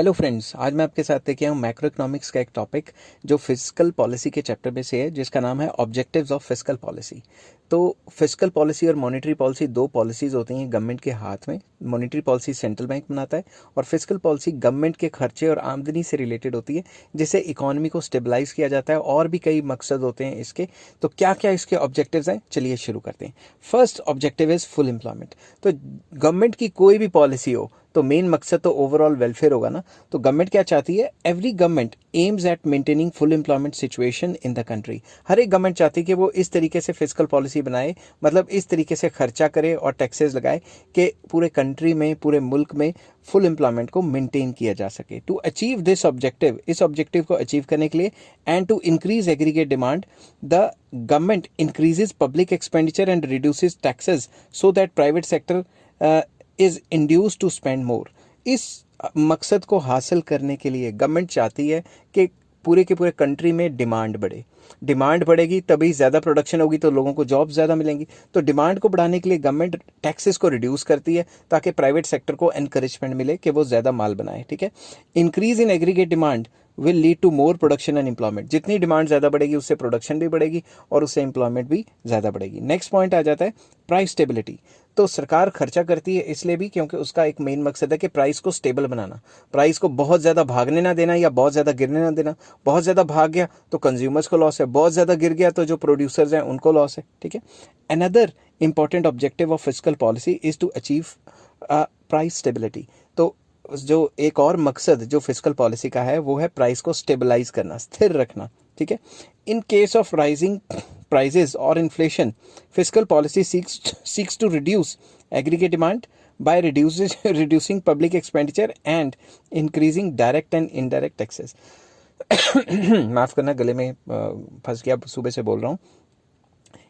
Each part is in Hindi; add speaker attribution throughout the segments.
Speaker 1: हेलो फ्रेंड्स, आज मैं आपके साथ लेके आया हूँ मैक्रो इकोनॉमिक्स का एक टॉपिक जो फिस्कल पॉलिसी के चैप्टर में से है, जिसका नाम है ऑब्जेक्टिव्स ऑफ फिस्कल पॉलिसी। तो फिस्कल पॉलिसी और मॉनेटरी पॉलिसी दो पॉलिसीज़ होती हैं गवर्नमेंट के हाथ में। मॉनेटरी पॉलिसी सेंट्रल बैंक बनाता है और फिस्कल पॉलिसी गवर्नमेंट के खर्चे और आमदनी से रिलेटेड होती है, जिससे इकोनॉमी को स्टेबलाइज किया जाता है। और भी कई मकसद होते हैं इसके। तो क्या क्या इसके ऑब्जेक्टिव्स हैं, चलिए शुरू करते हैं। First objective is full employment. तो गवर्नमेंट की कोई भी पॉलिसी हो तो मेन मकसद तो ओवरऑल वेलफेयर होगा ना। तो गवर्नमेंट क्या चाहती है? Every government aims at maintaining full employment situation in the country. हर एक गवर्नमेंट चाहती है कि वो इस तरीके से फिस्कल पॉलिसी बनाए, मतलब इस तरीके से खर्चा करे और टैक्सेस लगाए कि पूरे कंट्री में, पूरे मुल्क में फुल एम्प्लॉयमेंट को मेंटेन किया जा सके। टू अचीव दिस ऑब्जेक्टिव, इस ऑब्जेक्टिव को अचीव करने के लिए and to increase aggregate demand, the government increases public expenditure and reduces taxes so that private sector is induced to spend more. इस मकसद को हासिल करने के लिए गवर्नमेंट चाहती है कि पूरे के पूरे कंट्री में डिमांड बढ़े। डिमांड बढ़ेगी तभी ज़्यादा प्रोडक्शन होगी, तो लोगों को जॉब ज़्यादा मिलेंगी। तो डिमांड को बढ़ाने के लिए गवर्नमेंट टैक्सेस को रिड्यूस करती है ताकि प्राइवेट सेक्टर को एनकरेजमेंट मिले कि वो ज़्यादा माल बनाए। ठीक है। Increase in aggregate demand will lead to more production and employment. जितनी डिमांड ज़्यादा बढ़ेगी उससे प्रोडक्शन भी बढ़ेगी और उससे एम्प्लॉयमेंट भी ज़्यादा बढ़ेगी। नेक्स्ट पॉइंट आ जाता है प्राइस स्टेबिलिटी। तो सरकार खर्चा करती है इसलिए भी क्योंकि उसका एक मेन मकसद है कि प्राइस को स्टेबल बनाना। प्राइस को बहुत ज़्यादा भागने ना देना या बहुत ज़्यादा गिरने ना देना। बहुत ज़्यादा भाग गया तो कंज्यूमर्स को लॉस है, बहुत ज़्यादा गिर गया तो जो प्रोड्यूसर्स हैं उनको लॉस है। ठीक है। Another important objective of fiscal policy is to achieve price stability. तो जो एक और मकसद जो फिस्कल पॉलिसी का है वो है प्राइस को स्टेबलाइज करना, स्थिर रखना। ठीक है। In case of rising prices or inflation, fiscal policy seeks to reduce aggregate demand by reducing public expenditure and increasing direct and indirect taxes. माफ करना, गले में फंस गया, सुबह से बोल रहा हूँ।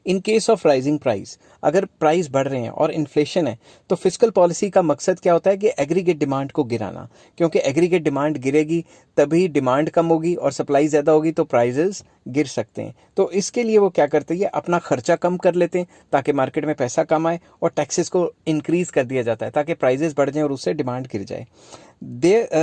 Speaker 1: In case of rising price, अगर प्राइस बढ़ रहे हैं और इन्फ्लेशन है तो फिस्कल पॉलिसी का मकसद क्या होता है कि एग्रीगेट डिमांड को गिराना। क्योंकि एग्रीगेट डिमांड गिरेगी तभी डिमांड कम होगी और सप्लाई ज़्यादा होगी तो प्राइजेस गिर सकते हैं। तो इसके लिए वो क्या करते हैं, अपना खर्चा कम कर लेते हैं ताकि मार्केट में पैसा कम आए, और टैक्सेस को इंक्रीज कर दिया जाता है ताकि प्राइजेस बढ़ जाएं और उससे डिमांड गिर जाए।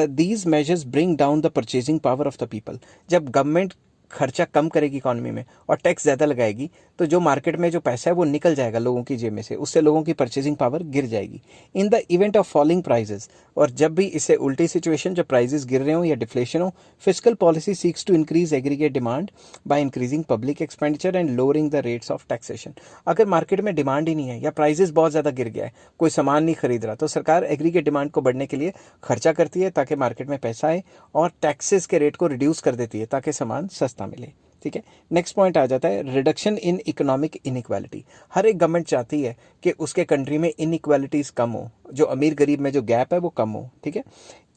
Speaker 1: These measures bring down the purchasing power of the people. जब गवर्नमेंट खर्चा कम करेगी इकोनॉमी में और टैक्स ज़्यादा लगाएगी तो जो मार्केट में जो पैसा है वो निकल जाएगा लोगों की जेब में से, उससे लोगों की परचेजिंग पावर गिर जाएगी। In the event of falling prices, और जब भी इससे उल्टी सिचुएशन, जब प्राइजेस गिर रहे हो या डिफ्लेशन हो, fiscal policy seeks to increase aggregate demand by increasing public expenditure and lowering the rates of taxation. अगर मार्केट में डिमांड ही नहीं है या प्राइजेस बहुत ज़्यादा गिर गया है, कोई सामान नहीं खरीद रहा, तो सरकार एग्रीगेट डिमांड को बढ़ने के लिए खर्चा करती है ताकि मार्केट में पैसा आए, और टैक्सेस के रेट को रिड्यूस कर देती है ताकि सामान सस्ता मिले। ठीक है। नेक्स्ट पॉइंट आ जाता है रिडक्शन इन इकोनॉमिक इनइक्वालिटी। हर एक गवर्नमेंट चाहती है कि उसके कंट्री में इनइक्वालिटीज़ कम हो, जो अमीर गरीब में जो गैप है वो कम हो। ठीक है।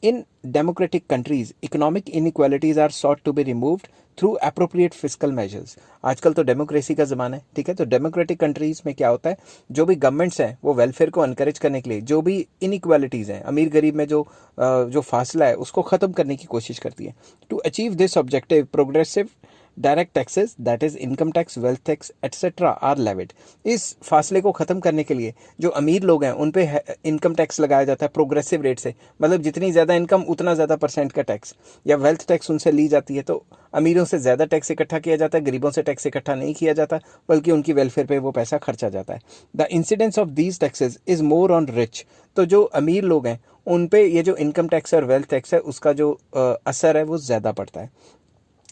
Speaker 1: In democratic countries economic inequalities are sought to be removed through appropriate fiscal measures. आजकल तो डेमोक्रेसी का ज़माना है। ठीक है। तो डेमोक्रेटिक कंट्रीज़ में क्या होता है, जो भी गवर्नमेंट्स हैं वो वेलफेयर को एनकरेज करने के लिए जो भी इनइक्वालिटीज़ हैं, अमीर गरीब में जो फासला है उसको ख़त्म करने की कोशिश करती है। To achieve this objective progressive direct taxes, that is income tax, wealth tax etcetera are levied. इस फासले को ख़त्म करने के लिए जो अमीर लोग हैं उन पे इनकम टैक्स लगाया जाता है प्रोग्रेसिव रेट से, मतलब जितनी ज़्यादा इनकम उतना ज़्यादा % का टैक्स, या वेल्थ टैक्स उनसे ली जाती है। तो अमीरों से ज़्यादा टैक्स इकट्ठा किया जाता है, गरीबों से टैक्स इकट्ठा नहीं किया जाता, बल्कि उनकी वेलफेयर पे वो पैसा खर्चा जाता है। The incidence of these taxes is more on rich. तो जो अमीर लोग हैं उन पे ये जो इनकम टैक्स और वेल्थ टैक्स है उसका जो असर है वो ज़्यादा पड़ता है।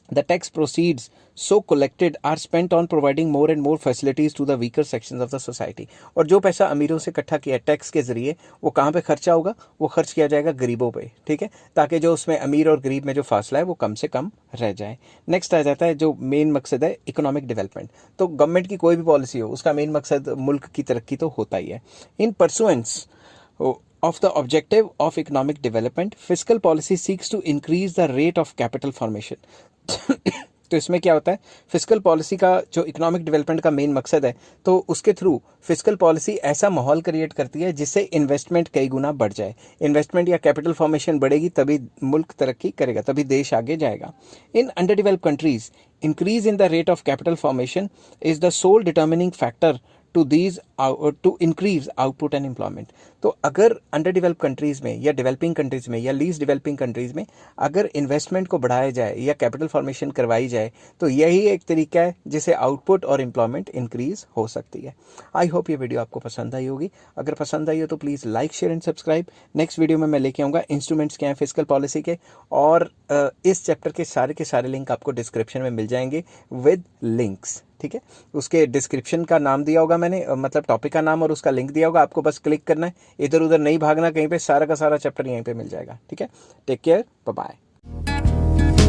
Speaker 1: The tax proceeds so collected are spent on providing more and more facilities to the weaker sections of the society। और जो पैसा अमीरों से इकट्ठा किया टैक्स के जरिए वो कहाँ पे खर्चा होगा, वो खर्च किया जाएगा गरीबों पे। ठीक है। ताकि जो उसमें अमीर और गरीब में जो फासला है वो कम से कम रह जाए। नेक्स्ट आ जाता है जो मेन मकसद है इकोनॉमिक डेवलपमेंट। तो गवर्नमेंट की कोई भी पॉलिसी हो उसका मेन मकसद मुल्क की तरक्की तो होता ही है। इन pursuance of the objective of economic development, fiscal policy seeks to increase the rate of capital formation। तो इसमें क्या होता है, फिस्कल पॉलिसी का जो इकोनॉमिक डेवलपमेंट का मेन मकसद है, तो उसके थ्रू फिस्कल पॉलिसी ऐसा माहौल क्रिएट करती है जिससे इन्वेस्टमेंट कई गुना बढ़ जाए। इन्वेस्टमेंट या कैपिटल फॉर्मेशन बढ़ेगी तभी मुल्क तरक्की करेगा, तभी देश आगे जाएगा। In under developed countries increase in the rate of capital formation is the sole determining factor to increase output and employment. तो अगर अंडर डेवलप कंट्रीज़ में या डेवलपिंग कंट्रीज़ में या लीस्ट डेवलपिंग कंट्रीज़ में अगर इन्वेस्टमेंट को बढ़ाया जाए या कैपिटल फॉर्मेशन करवाई जाए तो यही एक तरीका है जिससे आउटपुट और एम्प्लॉयमेंट इंक्रीज हो सकती है। आई होप ये वीडियो आपको पसंद आई होगी। अगर पसंद आई हो तो please like, share and subscribe. Next video में मैं लेके आऊँगा इंस्ट्रूमेंट्स क्या हैं फिस्कल पॉलिसी के, और इस चैप्टर के सारे लिंक आपको डिस्क्रिप्शन में मिल जाएंगे विद लिंक्स। ठीक है, उसके डिस्क्रिप्शन का नाम दिया होगा मैंने, मतलब टॉपिक का नाम और उसका लिंक दिया होगा, आपको बस क्लिक करना है, इधर उधर नहीं भागना कहीं पे, सारा का सारा चैप्टर यहीं पे मिल जाएगा। ठीक है, टेक केयर, बाय बाय।